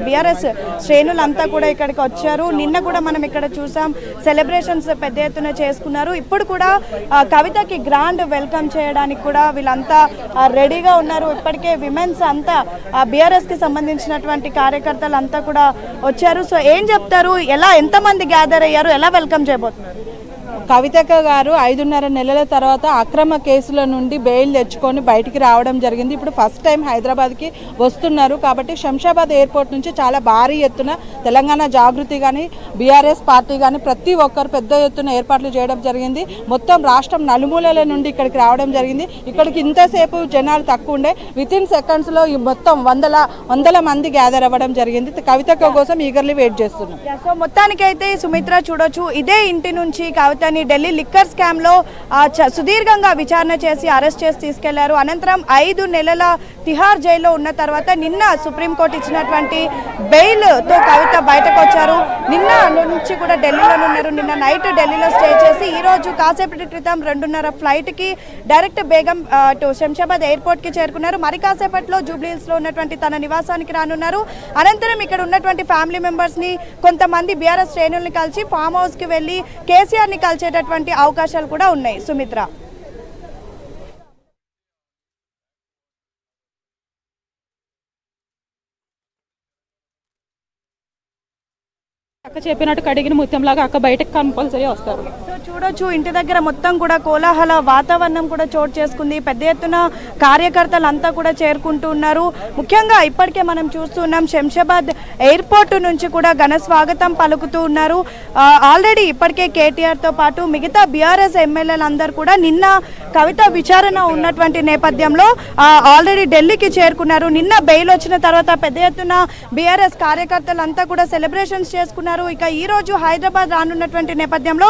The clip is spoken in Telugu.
బీఆర్ఎస్ శ్రేణులంతా కూడా ఇక్కడికి వచ్చారు. నిన్న కూడా మనం ఇక్కడ చూసాం, సెలబ్రేషన్స్ పెద్ద ఎత్తున చేసుకున్నారు. ఇప్పుడు కూడా కవితకి గ్రాండ్ వెల్కమ్ చేయడానికి కూడా వీళ్ళంతా రెడీగా ఉన్నారు. ఇప్పటికే విమెన్స్ అంతా బీఆర్ఎస్ కి సంబంధించినటువంటి కార్యకర్తలు అంతా కూడా వచ్చారు. సో ఏం చెప్తారు, ఎంతమంది గ్యాదర్ అయ్యారు, ఎలా వెల్కమ్ చేయబోతున్నారు? కవితక్క గారు 5.5 నెలల తర్వాత అక్రమ కేసుల నుండి బెయిల్ తెచ్చుకొని బయటికి రావడం జరిగింది. ఇప్పుడు ఫస్ట్ టైం హైదరాబాద్కి వస్తున్నారు. కాబట్టి శంషాబాద్ ఎయిర్పోర్ట్ నుంచి చాలా భారీ ఎత్తున తెలంగాణ జాగృతి కానీ బీఆర్ఎస్ పార్టీ కానీ ప్రతి ఒక్కరు పెద్ద ఎత్తున ఏర్పాట్లు చేయడం జరిగింది. మొత్తం రాష్ట్రం నలుమూలల నుండి ఇక్కడికి రావడం జరిగింది. ఇక్కడికి ఇంతసేపు జనాలు తక్కువ ఉండే, వితిన్ సెకండ్స్లో మొత్తం వందల మంది గ్యాదర్ అవ్వడం జరిగింది. కవితక్క కోసం ఈగర్లీ వెయిట్ చేస్తున్నాం. సో మొత్తానికైతే సుమిత్ర చూడొచ్చు, ఇదే ఇంటి నుంచి కవితని ఢిల్లీ లిక్కర్ స్కామ్ లో సుదీర్ఘంగా విచారణ చేసి అరెస్ట్ చేసి తీసుకెళ్లారు. అనంతరం 5 నెలల తిహార్ జైల్లో ఉన్న తర్వాత నిన్న సుప్రీంకోర్టు ఇచ్చినటువంటి బెయిల్ తో కవిత బయటకు వచ్చారు. నిన్న నుంచి కూడా ఢిల్లీలోనే ఉన్నారు. నిన్న నైట్ ఢిల్లీలో స్టే చేసి ఈ రోజు కాసేపటి క్రితం 2:30 ఫ్లైట్ కి direct Begum to Shamshabad airport కి చేరుకున్నారు. మరి కాసేపట్లో జూబ్లీహిల్స్ లో ఉన్నటువంటి తన నివాసానికి రానున్నారు. అనంతరం ఇక్కడ ఉన్నటువంటి ఫ్యామిలీ మెంబర్స్ ని, కొంతమంది బీఆర్ఎస్ శ్రేణుల్ని కలిసి ఫామ్ హౌస్ కి వెళ్లి కేసీఆర్ ని కలిసేటటువంటి అవకాశాలు కూడా ఉన్నాయి. సుమిత్ర, అక్క చెప్పినట్టు కడిగిన ముత్యంలాగా అక్క బయటకు కంపల్సరీ వస్తారు. సో చూడొచ్చు, ఇంటి దగ్గర మొత్తం కూడా కోలాహల వాతావరణం కూడా చోటు చేసుకుంది. పెద్ద ఎత్తున కార్యకర్తలు అంతా కూడా చేరుకుంటూ ఉన్నారు. ముఖ్యంగా ఇప్పటికే మనం చూస్తున్నాం, శంషాబాద్ ఎయిర్పోర్ట్ నుంచి కూడా ఘన స్వాగతం పలుకుతూ ఉన్నారు. ఆల్రెడీ ఇప్పటికే కేటీఆర్ తో పాటు మిగతా బీఆర్ఎస్ ఎమ్మెల్యేలు అందరూ కూడా నిన్న కవిత విచారణ ఉన్నటువంటి నేపథ్యంలో ఆల్రెడీ ఢిల్లీకి చేరుకున్నారు. నిన్న బెయిల్ వచ్చిన తర్వాత పెద్ద ఎత్తున బీఆర్ఎస్ కార్యకర్తలు అంతా కూడా సెలబ్రేషన్స్ చేసుకున్నారు. ఇక ఈ రోజు హైదరాబాద్ రానున్నటువంటి నేపథ్యంలో